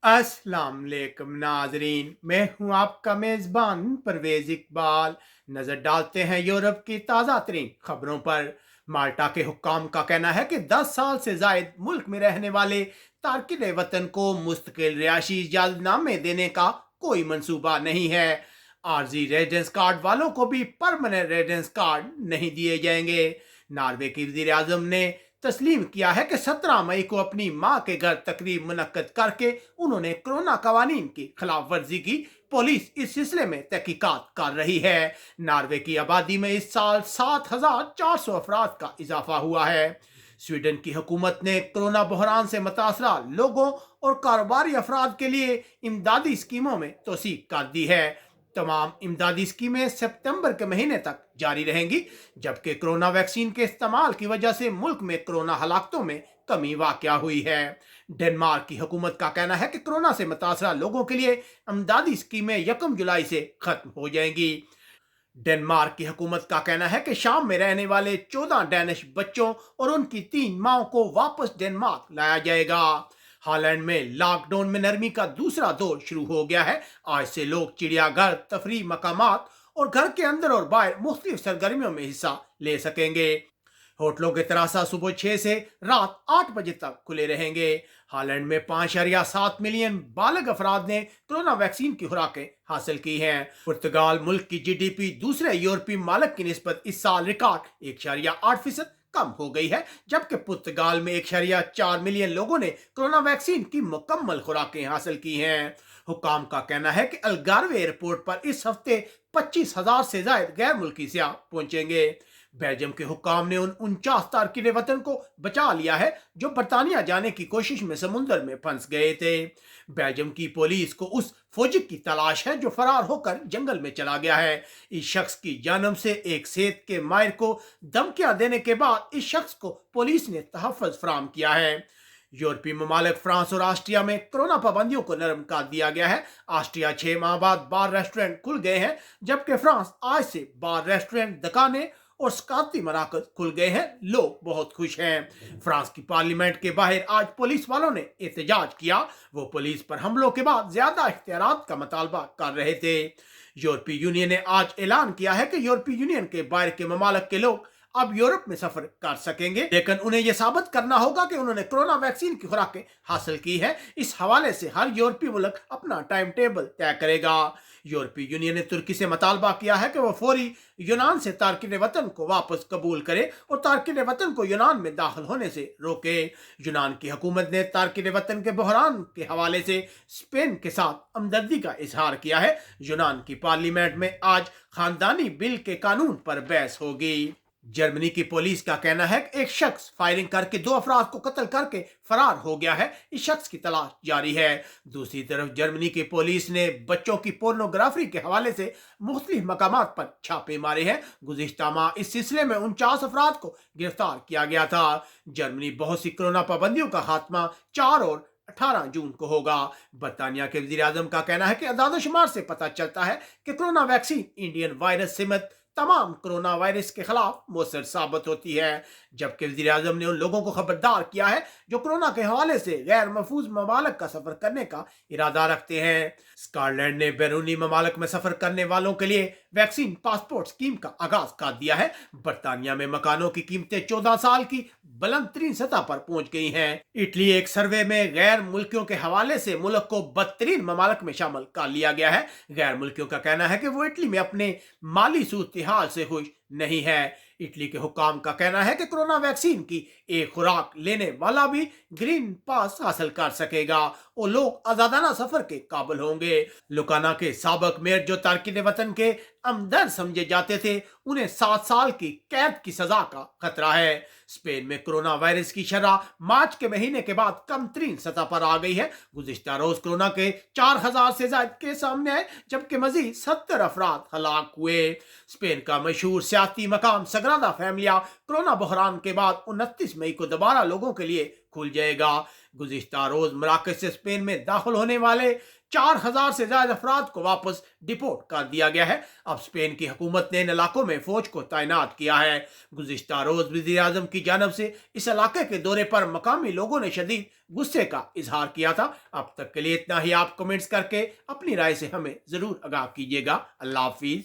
अस्सलाम वालेकुम नाजरीन, मैं हूं आपका मेज़बान परवेज इकबाल। नज़र डालते हैं यूरोप की ताज़ा तरीन खबरों पर। माल्टा के हुक्काम का कहना है कि 10 साल से जायद मुल्क में रहने वाले तारकिन वतन को मुस्तकिल रिहायशी इजाज़तनामे देने का कोई मंसूबा नहीं है। आर्जी रेजिडेंस कार्ड वालों को भी परमानेंट रेजिडेंस कार्ड नहीं दिए जाएंगे। नॉर्वे की वज़ीर आज़म ने तस्लीम किया है कि 17 मई को अपनी मां के घर तकरीब मुनक्कद करके उन्होंने कोरोना कवानीन की खिलाफ वर्जी की। पुलिस इस सिलसिले में तहकीकात कर रही है। नॉर्वे की आबादी में इस साल 7,400 अफराद का इजाफा हुआ है। स्वीडन की हुकूमत ने कोरोना बहरान से मुतासरा लोगों और कारोबारी अफराद के लिए इमदादी स्कीमों में तोसी कर दी है। तमाम इमदादी स्कीमें सितंबर के महीने तक जारी रहेंगी, जबकि कोरोना वैक्सीन के इस्तेमाल की वजह से मुल्क में कोरोना हलाकतों में कमी वाक़या हुई है। डेनमार्क की हुकूमत का कहना है कि कोरोना से मुतासरा लोगों के लिए इमदादी स्कीमें 1 जुलाई से खत्म हो जाएंगी। डेनमार्क की हुकूमत का कहना है कि शाम में रहने वाले 14 डैनिश बच्चों और उनकी 3 माओं को वापस डेनमार्क लाया जाएगा। हॉलैंड में लॉकडाउन में नरमी का दूसरा दौर शुरू हो गया है। आज से लोग चिड़ियाघर, तफरीह मकामात और घर के अंदर और बाहर मुख्तलिफ सरगर्मियों में हिस्सा ले सकेंगे। होटलों के तरासा सुबह 6 से रात 8 बजे तक खुले रहेंगे। हालैंड में 5.7 मिलियन बालग अफराद ने कोरोना वैक्सीन की खुराकें हासिल की हैं। पुर्तगाल मुल्क की जीडीपी दूसरे यूरोपीय मालिक की निस्बत इस साल रिकॉर्ड 1.8% कम हो गई है, जबकि पुर्तगाल में 1.4 मिलियन लोगों ने कोरोना वैक्सीन की मुकम्मल खुराकें हासिल की हैं। हुकाम का कहना है कि अलगारवे एयरपोर्ट पर इस हफ्ते 25,000 से ज्यादा गैर मुल्की सियाह पहुंचेंगे। बेल्जियम के हुक्काम ने उन 49 तारकिन वतन को बचा लिया है जो बरतानिया जाने की कोशिश में समुंदर में फंस गए थे। बेल्जियम की पुलिस को उस फौजी की तलाश है जो फरार होकर जंगल में चला गया है। इस शख्स की जानब से एक सेहत के माहिर को धमकियां देने के बाद इस शख्स को पुलिस ने तहफ़्फ़ुज़ फराहम किया है। यूरोपीय ममालिक फ्रांस और ऑस्ट्रिया में कोरोना पाबंदियों को नरम कर दिया गया है। ऑस्ट्रिया 6 माह बाद बार रेस्टोरेंट खुल गए हैं, जबकि फ्रांस आज से बार रेस्टोरेंट, दुकानें और सकाफती मराकज खुल गए हैं। लोग बहुत खुश हैं। फ्रांस की पार्लियामेंट के बाहर आज पुलिस वालों ने एहतजाज किया। वो पुलिस पर हमलों के बाद ज्यादा इख्तियारात का मुतालबा कर रहे थे। यूरोपीय यूनियन ने आज ऐलान किया है कि यूरोपीय यूनियन के बाहर के ममालिक के लोग अब यूरोप में सफर कर सकेंगे, लेकिन उन्हें यह साबित करना होगा कि उन्होंने कोरोना वैक्सीन की खुराकें हासिल की है। इस हवाले से हर यूरोपीय मुल्क अपना टाइम टेबल तय करेगा। यूरोपीय यूनियन ने तुर्की से मुतालबा किया है कि वह फौरी यूनान से तारकिन वतन को वापस कबूल करे और तारकिन वतन को यूनान में दाखिल होने से रोके। यूनान की हुकूमत ने तारकिन वतन के बहरान के हवाले से स्पेन के साथ हमदर्दी का इजहार किया है। यूनान की पार्लियामेंट में आज खानदानी बिल के कानून पर बहस होगी। जर्मनी की पुलिस का कहना है कि एक शख्स फायरिंग करके 2 अफराद को कत्ल करके फरार हो गया है। इस शख्स की तलाश जारी है। दूसरी तरफ जर्मनी की पुलिस ने बच्चों की पोर्नोग्राफी के हवाले से मुख्तलिफ मकामात पर छापे मारे हैं। गुज़िश्ता माह इस सिलसिले में 49 अफराद को गिरफ्तार किया गया था। जर्मनी बहुत सी कोरोना पाबंदियों का खात्मा 4 और 18 जून को होगा। बरतानिया के वज़ीर आज़म का कहना है कि अदाद-ओ-शुमार से पता चलता है कि कोरोना वैक्सीन इंडियन वायरस समेत तमाम कोरोना वायरस के खिलाफ मौसर साबित होती है, जबकि वज़ीर आज़म ने उन लोगों को खबरदार किया है जो कोरोना के हवाले से गैर महफूज ममालिक का सफर करने का इरादा रखते हैं। स्कॉटलैंड ने बैरूनी ममालिक में सफर करने वालों के लिए वैक्सीन पासपोर्ट स्कीम का आगाज कर दिया है। बरतानिया में मकानों की कीमतें 14 साल की बुलंद तरीन सतह पर पहुंच गई हैं। इटली एक सर्वे में गैर मुल्कियों के हवाले से मुल्क को बदतरीन ममालिक में शामिल कर लिया गया है। गैर मुल्कियों का कहना है कि वो इटली में अपने माली सूरत हाल से खुश नहीं है। इटली के हुकाम का कहना है कि कोरोना वैक्सीन की एक खुराक लेने वाला भी ग्रीन पास हासिल कर सकेगा और लोग आजादाना सफर के काबिल होंगे। लुकाना के साबक मेयर जो तारकिन वतन के हमदर्द समझे जाते थे, उन्हें 7 साल की कैद की सजा का खतरा है। स्पेन में कोरोना वायरस की शरह मार्च के महीने के बाद कम तरीन सतह पर आ गई है। गुज़िश्ता रोज कोरोना के 4,000 से ज्यादा केस सामने आए, जबकि मजीद 70 अफराद हलाक हुए। स्पेन का मशहूर सियाती मकाम सग्रादा फैमिलिया कोरोना बहरान के बाद 29 मई को दोबारा लोगों के लिए खुल जाएगा। गुज़िश्ता रोज मराकश से स्पेन में दाखिल होने वाले 4,000 से ज्यादा अफराद को वापस डिपोर्ट कर दिया गया है। अब स्पेन की हुकूमत ने इन इलाकों में फौज को तैनात किया है। गुज़िश्ता रोज वज़ीर आज़म की जानब से इस इलाके के दौरे पर मकामी लोगों ने शदीद गुस्से का इजहार किया था। अब तक के लिए इतना ही। आप कमेंट्स करके अपनी राय से हमें जरूर आगाह कीजिएगा। अल्लाह हाफिज।